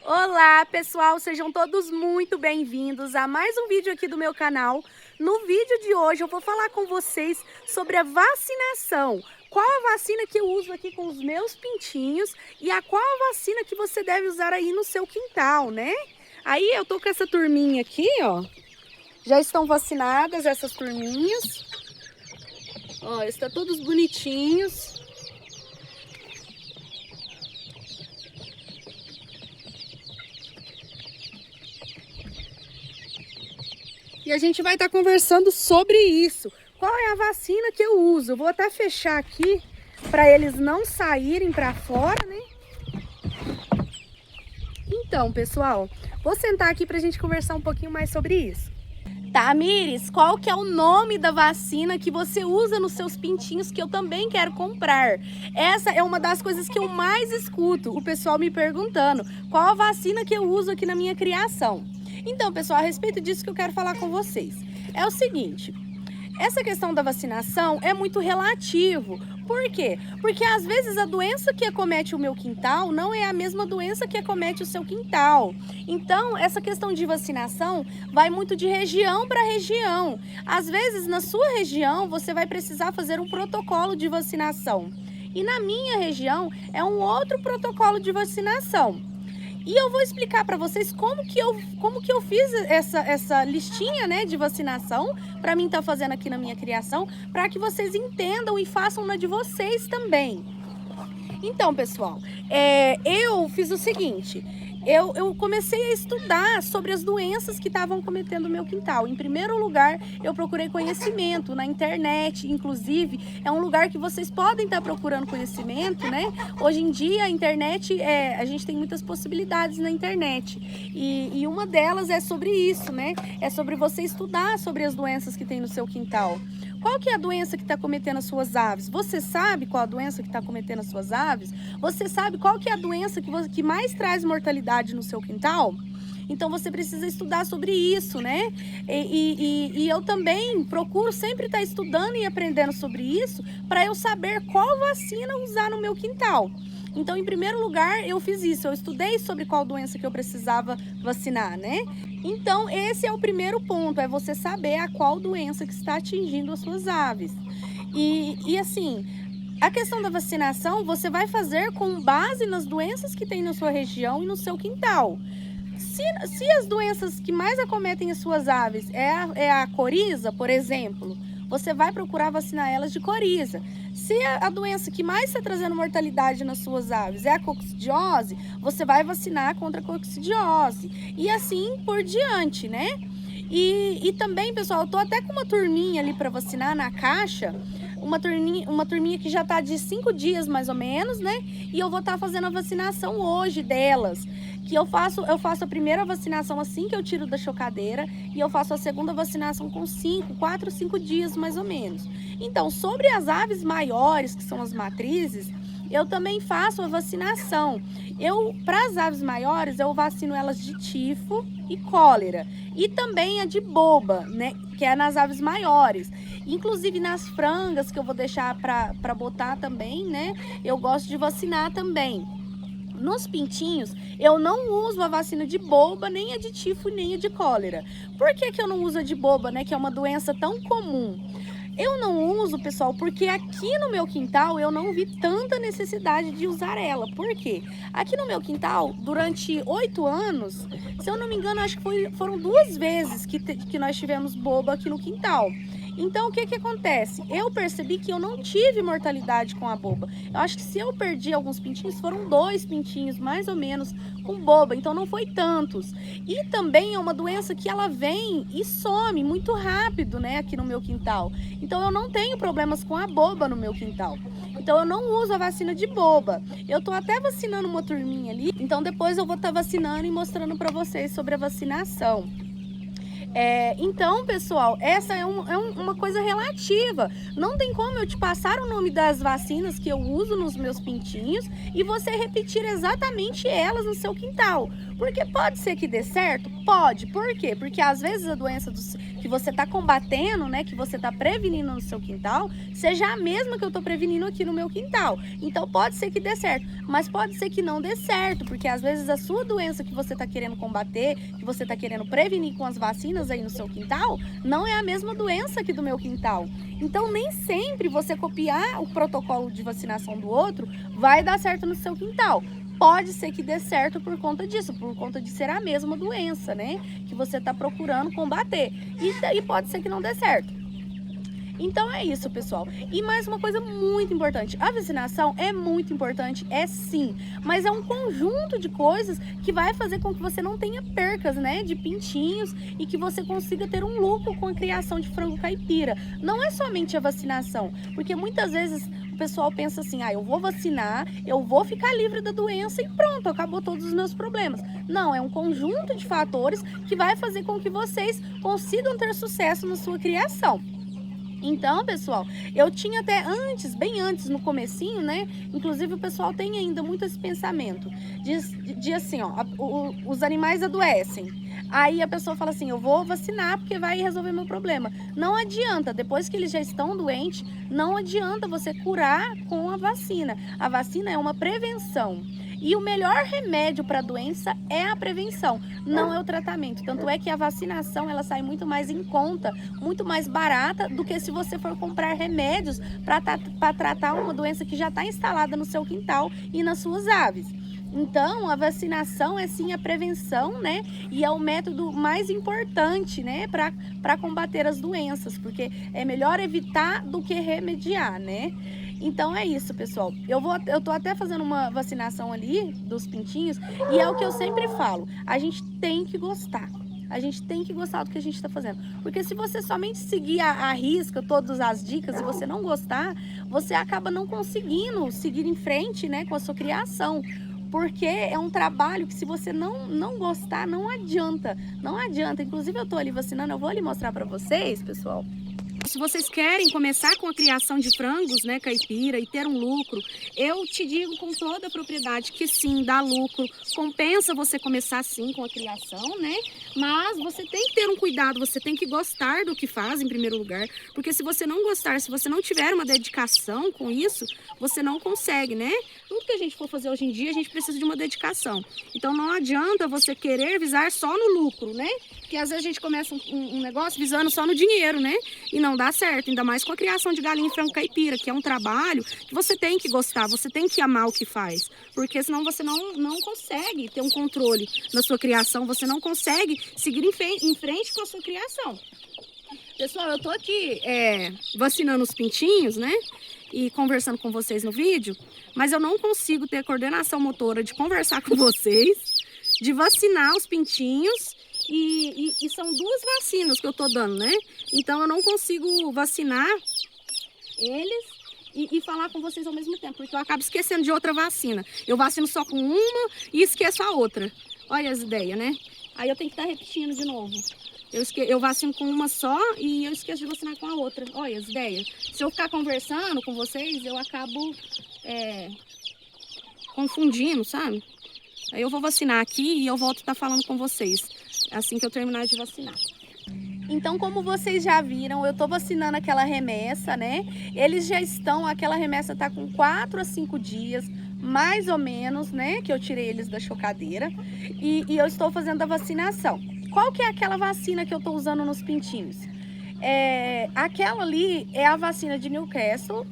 Olá, pessoal, sejam todos muito bem-vindos a mais um vídeo aqui do meu canal. No vídeo de hoje eu vou falar com vocês sobre a vacinação. Qual a vacina que eu uso aqui com os meus pintinhos e qual a vacina que você deve usar aí no seu quintal, né? Aí eu tô com essa turminha aqui, ó. Já estão vacinadas essas turminhas. Ó, estão todos bonitinhos. E a gente vai estar conversando sobre isso. Qual é a vacina que eu uso? Eu vou até fechar aqui para eles não saírem para fora, né? Então, pessoal, vou sentar aqui para a gente conversar um pouquinho mais sobre isso. Tamires, qual que é o nome da vacina que você usa nos seus pintinhos que eu também quero comprar? Essa é uma das coisas que eu mais escuto, o pessoal me perguntando. Qual a vacina que eu uso aqui na minha criação? Então, pessoal, a respeito disso que eu quero falar com vocês. É o seguinte, essa questão da vacinação é muito relativo. Por quê? Porque às vezes a doença que acomete o meu quintal não é a mesma doença que acomete o seu quintal. Então, essa questão de vacinação vai muito de região para região. Às vezes, na sua região, você vai precisar fazer um protocolo de vacinação. E na minha região, é um outro protocolo de vacinação. E eu vou explicar para vocês como que eu fiz essa listinha, né, de vacinação para mim estar fazendo aqui na minha criação, para que vocês entendam e façam na de vocês também. Então, pessoal, eu fiz o seguinte. Eu comecei a estudar sobre as doenças que estavam cometendo o meu quintal. Em primeiro lugar, eu procurei conhecimento na internet, inclusive, é um lugar que vocês podem estar procurando conhecimento, né? Hoje em dia, a internet, a gente tem muitas possibilidades na internet. E uma delas é sobre isso, né? É sobre você estudar sobre as doenças que tem no seu quintal. Qual que é a doença que está cometendo as suas aves? Você sabe qual a doença que está cometendo as suas aves? Você sabe qual que é a doença que mais traz mortalidade no seu quintal? Então você precisa estudar sobre isso, né? E eu também procuro sempre estar estudando e aprendendo sobre isso para eu saber qual vacina usar no meu quintal. Então, em primeiro lugar, eu fiz isso. Eu estudei sobre qual doença que eu precisava vacinar, né? Então, esse é o primeiro ponto, é você saber a qual doença que está atingindo as suas aves. E assim, a questão da vacinação, você vai fazer com base nas doenças que tem na sua região e no seu quintal. Se as doenças que mais acometem as suas aves é a coriza, por exemplo, você vai procurar vacinar elas de coriza. Se a doença que mais está trazendo mortalidade nas suas aves é a coccidiose, você vai vacinar contra a coccidiose. E assim por diante, né? E também, pessoal, eu tô até com uma turminha ali para vacinar na caixa, uma turminha que já tá de 5 dias mais ou menos, né? E eu vou estar fazendo a vacinação hoje delas. Que eu faço a primeira vacinação assim que eu tiro da chocadeira e eu faço a segunda vacinação com 4, 5 dias mais ou menos. Então, sobre as aves maiores, que são as matrizes, eu também faço a vacinação. Para as aves maiores, eu vacino elas de tifo e cólera. E também a de boba, né? Que é nas aves maiores. Inclusive nas frangas, que eu vou deixar para botar também, né? Eu gosto de vacinar também. Nos pintinhos, eu não uso a vacina de boba, nem a de tifo, nem a de cólera. Por que que eu não uso a de boba, né? Que é uma doença tão comum. Eu não uso, pessoal, porque aqui no meu quintal eu não vi tanta necessidade de usar ela. Por quê? Aqui no meu quintal, durante 8 anos, se eu não me engano, acho que foram 2 vezes que nós tivemos boba aqui no quintal. Então, o que que acontece? Eu percebi que eu não tive mortalidade com a boba. Eu acho que se eu perdi alguns pintinhos, foram 2 pintinhos, mais ou menos, com boba. Então, não foi tantos. E também é uma doença que ela vem e some muito rápido, né, aqui no meu quintal. Então, eu não tenho problemas com a boba no meu quintal. Então, eu não uso a vacina de boba. Eu tô até vacinando uma turminha ali. Então, depois eu vou estar vacinando e mostrando para vocês sobre a vacinação. Então, pessoal, essa é uma coisa relativa. Não tem como eu te passar o nome das vacinas que eu uso nos meus pintinhos e você repetir exatamente elas no seu quintal. Porque pode ser que dê certo? Pode. Por quê? Porque às vezes a doença que você está combatendo, né, que você está prevenindo no seu quintal, seja a mesma que eu estou prevenindo aqui no meu quintal. Então pode ser que dê certo, mas pode ser que não dê certo, porque às vezes a sua doença que você está querendo combater, que você está querendo prevenir com as vacinas aí no seu quintal, não é a mesma doença aqui do meu quintal. Então nem sempre você copiar o protocolo de vacinação do outro vai dar certo no seu quintal. Pode ser que dê certo por conta disso, por conta de ser a mesma doença, né? Que você está procurando combater. E pode ser que não dê certo. Então é isso, pessoal. E mais uma coisa muito importante. A vacinação é muito importante, é sim. Mas é um conjunto de coisas que vai fazer com que você não tenha percas, né? De pintinhos e que você consiga ter um lucro com a criação de frango caipira. Não é somente a vacinação. Porque muitas vezes o pessoal pensa assim, eu vou vacinar, eu vou ficar livre da doença e pronto, acabou todos os meus problemas. Não, é um conjunto de fatores que vai fazer com que vocês consigam ter sucesso na sua criação. Então, pessoal, eu tinha até antes, bem antes, no comecinho, né? Inclusive o pessoal tem ainda muito esse pensamento de assim, os animais adoecem. Aí a pessoa fala assim, eu vou vacinar porque vai resolver meu problema. Não adianta, depois que eles já estão doentes, não adianta você curar com a vacina. A vacina é uma prevenção. E o melhor remédio para a doença é a prevenção, não é o tratamento. Tanto é que a vacinação ela sai muito mais em conta, muito mais barata do que se você for comprar remédios para tratar uma doença que já está instalada no seu quintal e nas suas aves. Então, a vacinação é sim a prevenção, né? E é o método mais importante, né? Para combater as doenças, porque é melhor evitar do que remediar, né? Então é isso, pessoal. Eu tô até fazendo uma vacinação ali dos pintinhos e é o que eu sempre falo. A gente tem que gostar. A gente tem que gostar do que a gente está fazendo. Porque se você somente seguir a risca todas as dicas e você não gostar, você acaba não conseguindo seguir em frente, né, com a sua criação. Porque é um trabalho que se você não gostar, não adianta. Não adianta. Inclusive eu tô ali vacinando, eu vou ali mostrar para vocês, pessoal. Se vocês querem começar com a criação de frangos, né, caipira, e ter um lucro, eu te digo com toda a propriedade que sim, dá lucro, compensa você começar sim com a criação, né? Mas você tem que ter um cuidado, você tem que gostar do que faz em primeiro lugar, porque se você não gostar, se você não tiver uma dedicação com isso, você não consegue, né? Tudo que a gente for fazer hoje em dia, a gente precisa de uma dedicação. Então não adianta você querer visar só no lucro, né? Porque às vezes a gente começa um negócio visando só no dinheiro, né? E não dá certo, ainda mais com a criação de galinha e frango caipira, que é um trabalho que você tem que gostar, você tem que amar o que faz, porque senão você não consegue ter um controle na sua criação, você não consegue seguir em frente com a sua criação. Pessoal, eu tô aqui vacinando os pintinhos, né? E conversando com vocês no vídeo, mas eu não consigo ter coordenação motora de conversar com vocês, de vacinar os pintinhos. E são 2 vacinas que eu tô dando, né? Então eu não consigo vacinar eles e falar com vocês ao mesmo tempo, porque eu acabo esquecendo de outra vacina. Eu vacino só com uma e esqueço a outra. Olha as ideias, né? Aí eu tenho que estar repetindo de novo. Eu vacino com uma só e eu esqueço de vacinar com a outra. Olha as ideias. Se eu ficar conversando com vocês, eu acabo confundindo, sabe? Aí eu vou vacinar aqui e eu volto a estar falando com vocês assim que eu terminar de vacinar. Então, como vocês já viram, eu tô vacinando aquela remessa, né? Eles já estão, aquela remessa tá com 4 a 5 dias, mais ou menos, né? Que eu tirei eles da chocadeira e eu estou fazendo a vacinação. Qual que é aquela vacina que eu tô usando nos pintinhos? Aquela ali é a vacina de Newcastle,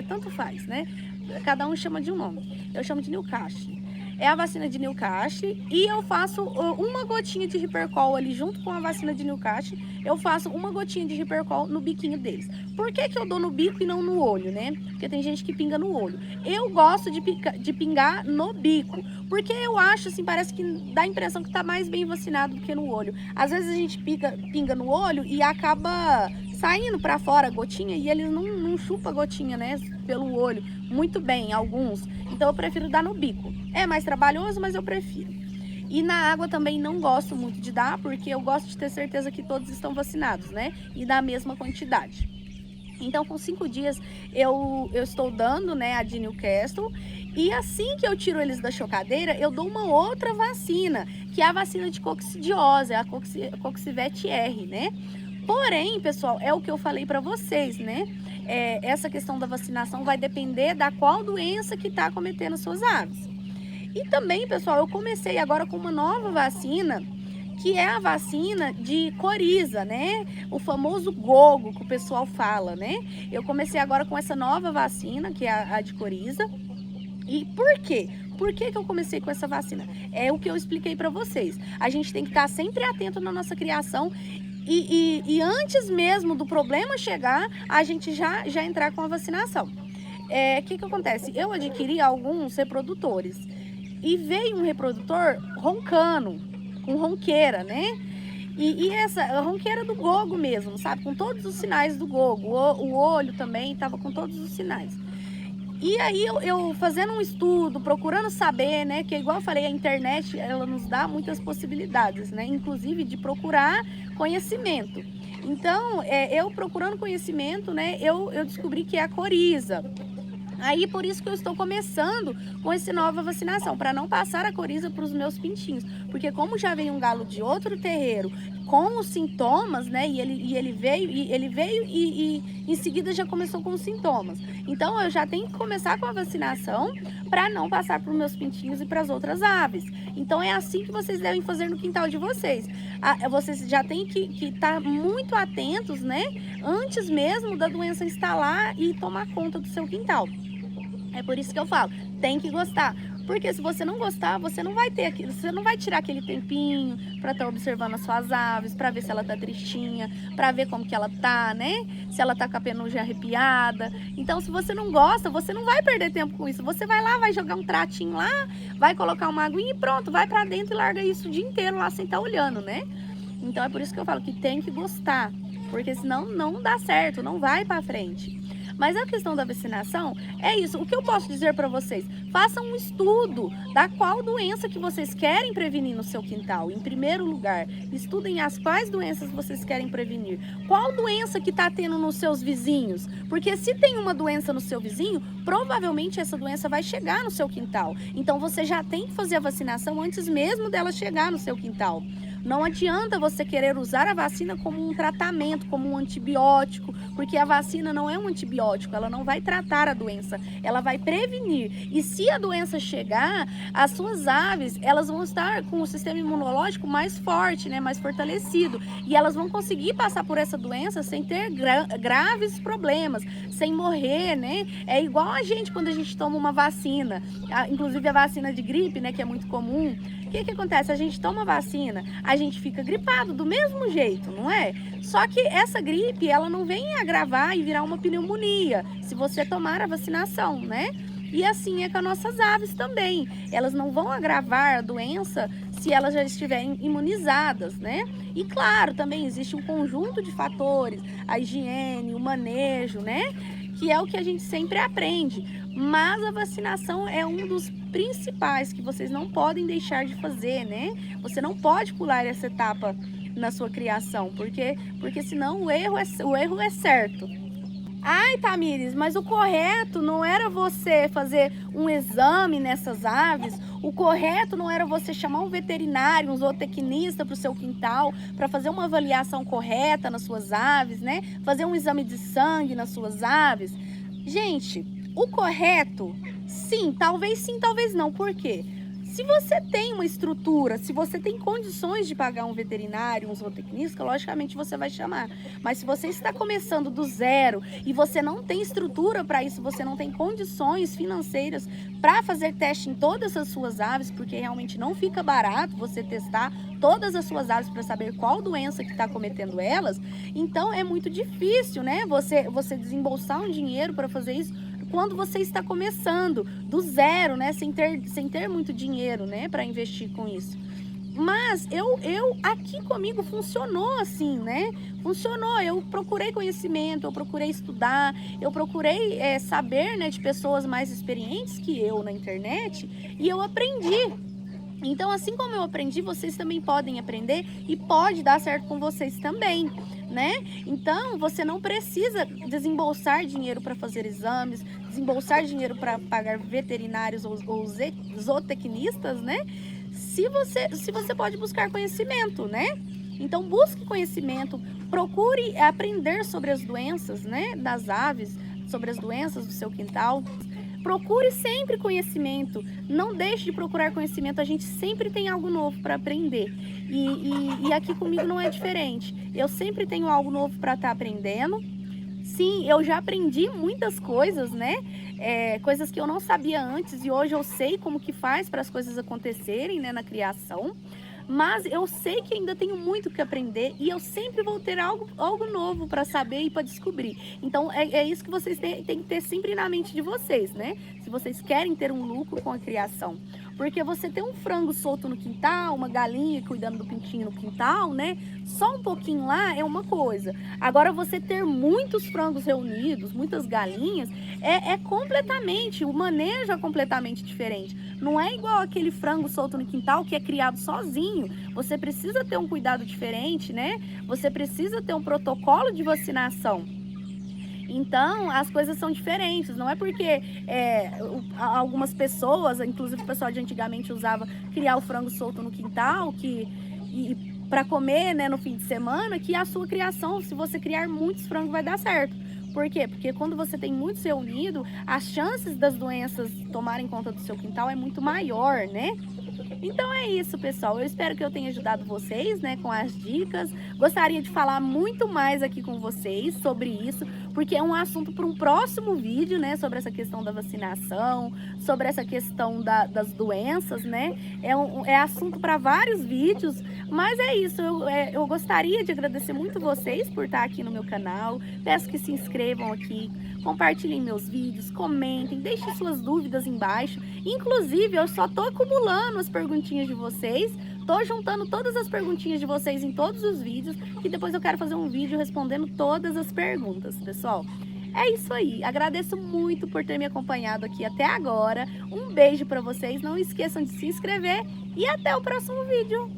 tanto faz, né? Cada um chama de um nome. Eu chamo de Newcastle. É a vacina de Newcastle e eu faço uma gotinha de Hipercol ali junto com a vacina de Newcastle. Eu faço uma gotinha de Hipercol no biquinho deles. Por que que eu dou no bico e não no olho, né? Porque tem gente que pinga no olho. Eu gosto de pingar no bico, porque eu acho assim, parece que dá a impressão que tá mais bem vacinado do que no olho. Às vezes a gente pinga no olho e acaba saindo pra fora a gotinha e eles não chupam a gotinha, né? Pelo olho. Muito bem, alguns. Então eu prefiro dar no bico. É mais trabalhoso, mas eu prefiro. E na água também não gosto muito de dar, porque eu gosto de ter certeza que todos estão vacinados, né? E da mesma quantidade. Então, com 5 dias, eu estou dando, né, a de Newcastle. E assim que eu tiro eles da chocadeira, eu dou uma outra vacina, que é a vacina de coccidiose, a Coxivete R, né? Porém, pessoal, é o que eu falei para vocês, né? Essa questão da vacinação vai depender da qual doença que está acometendo as suas aves. E também, pessoal, eu comecei agora com uma nova vacina, que é a vacina de coriza, né? O famoso gogo que o pessoal fala, né? Eu comecei agora com essa nova vacina, que é a de coriza. E por quê? Por que eu comecei com essa vacina? É o que eu expliquei para vocês. A gente tem que estar sempre atento na nossa criação e antes mesmo do problema chegar, a gente já entrar com a vacinação. O que acontece? Eu adquiri alguns reprodutores e veio um reprodutor roncando, com ronqueira, né? E essa ronqueira do gogo mesmo, sabe? Com todos os sinais do gogo. O olho também estava com todos os sinais. E aí eu fazendo um estudo, procurando saber, né? Que igual eu falei, a internet, ela nos dá muitas possibilidades, né? Inclusive de procurar conhecimento. Então, eu procurando conhecimento, né? Eu descobri que é a coriza. Aí, por isso que eu estou começando com essa nova vacinação, para não passar a coriza para os meus pintinhos. Porque como já veio um galo de outro terreiro com os sintomas, né? E ele veio e em seguida já começou com os sintomas. Então, eu já tenho que começar com a vacinação para não passar para os meus pintinhos e para as outras aves. Então, é assim que vocês devem fazer no quintal de vocês. Vocês já têm que estar muito atentos, né? Antes mesmo da doença instalar e tomar conta do seu quintal. É por isso que eu falo, tem que gostar. Porque se você não gostar, você não vai ter aquilo, você não vai tirar aquele tempinho para estar observando as suas aves, para ver se ela tá tristinha, para ver como que ela tá, né? Se ela tá com a penugem arrepiada. Então, se você não gosta, você não vai perder tempo com isso. Você vai lá, vai jogar um tratinho lá, vai colocar uma aguinha e pronto, vai para dentro e larga isso o dia inteiro lá sem estar olhando, né? Então, é por isso que eu falo que tem que gostar, porque senão não dá certo, não vai para frente. Mas a questão da vacinação é isso. O que eu posso dizer para vocês? Façam um estudo da qual doença que vocês querem prevenir no seu quintal. Em primeiro lugar, estudem as quais doenças vocês querem prevenir. Qual doença que está tendo nos seus vizinhos? Porque se tem uma doença no seu vizinho, provavelmente essa doença vai chegar no seu quintal. Então você já tem que fazer a vacinação antes mesmo dela chegar no seu quintal. Não adianta você querer usar a vacina como um tratamento, como um antibiótico, porque a vacina não é um antibiótico, ela não vai tratar a doença, ela vai prevenir. E se a doença chegar, as suas aves, elas vão estar com o sistema imunológico mais forte, né, mais fortalecido, e elas vão conseguir passar por essa doença sem ter graves problemas, sem morrer, né? É igual a gente quando a gente toma uma vacina, inclusive a vacina de gripe, né, que é muito comum. O que acontece? A gente toma vacina, a gente fica gripado do mesmo jeito, não é? Só que essa gripe, ela não vem agravar e virar uma pneumonia, se você tomar a vacinação, né? E assim é com as nossas aves também. Elas não vão agravar a doença se elas já estiverem imunizadas, né? E claro, também existe um conjunto de fatores, a higiene, o manejo, né? Que é o que a gente sempre aprende. Mas a vacinação é um dos principais que vocês não podem deixar de fazer, né? Você não pode pular essa etapa na sua criação, porque senão o erro é certo. Ai, Tamires, mas o correto não era você fazer um exame nessas aves? O correto não era você chamar um veterinário, um zootecnista para o seu quintal, para fazer uma avaliação correta nas suas aves, né? Fazer um exame de sangue nas suas aves? Gente, o correto, sim, talvez não. Por quê? Se você tem uma estrutura, se você tem condições de pagar um veterinário, um zootecnista, logicamente você vai chamar. Mas se você está começando do zero e você não tem estrutura para isso, você não tem condições financeiras para fazer teste em todas as suas aves, porque realmente não fica barato você testar todas as suas aves para saber qual doença que está cometendo elas, então é muito difícil, né? Você desembolsar um dinheiro para fazer isso quando você está começando do zero, né, sem ter muito dinheiro, né, para investir com isso. Mas eu aqui comigo funcionou assim, né? Funcionou. Eu procurei conhecimento, eu procurei estudar, eu procurei saber, né, de pessoas mais experientes que eu na internet e eu aprendi. Então, assim como eu aprendi, vocês também podem aprender e pode dar certo com vocês também, né? Então, você não precisa desembolsar dinheiro para fazer exames, desembolsar dinheiro para pagar veterinários ou zootecnistas, né? Se você pode buscar conhecimento, né? Então, busque conhecimento, procure aprender sobre as doenças, né, das aves, sobre as doenças do seu quintal. Procure sempre conhecimento, não deixe de procurar conhecimento, a gente sempre tem algo novo para aprender. E aqui comigo não é diferente, eu sempre tenho algo novo para estar aprendendo. Sim, eu já aprendi muitas coisas, né? Coisas que eu não sabia antes e hoje eu sei como que faz para as coisas acontecerem, né, na criação. Mas eu sei que ainda tenho muito que aprender e eu sempre vou ter algo novo para saber e para descobrir. Então é isso que vocês têm que ter sempre na mente de vocês, né? Se vocês querem ter um lucro com a criação. Porque você ter um frango solto no quintal, uma galinha cuidando do pintinho no quintal, né? Só um pouquinho lá é uma coisa. Agora você ter muitos frangos reunidos, muitas galinhas, o manejo é completamente diferente. Não é igual aquele frango solto no quintal que é criado sozinho. Você precisa ter um cuidado diferente, né? Você precisa ter um protocolo de vacinação. Então, as coisas são diferentes. Não é porque algumas pessoas, inclusive o pessoal de antigamente usava criar o frango solto no quintal, para comer, né, no fim de semana, que a sua criação, se você criar muitos frangos, vai dar certo. Por quê? Porque quando você tem muitos reunidos, as chances das doenças tomarem conta do seu quintal é muito maior, né? Então é isso, pessoal. Eu espero que eu tenha ajudado vocês, né, com as dicas. Gostaria de falar muito mais aqui com vocês sobre isso, porque é um assunto para um próximo vídeo, né, sobre essa questão da vacinação, sobre essa questão das doenças, né? É assunto para vários vídeos, mas é isso. Eu gostaria de agradecer muito vocês por estar aqui no meu canal. Peço que se inscrevam aqui, compartilhem meus vídeos, comentem, deixem suas dúvidas embaixo. Inclusive, eu só tô acumulando as perguntinhas de vocês, tô juntando todas as perguntinhas de vocês em todos os vídeos, e depois eu quero fazer um vídeo respondendo todas as perguntas, pessoal. É isso aí, agradeço muito por ter me acompanhado aqui até agora, um beijo pra vocês, não esqueçam de se inscrever e até o próximo vídeo.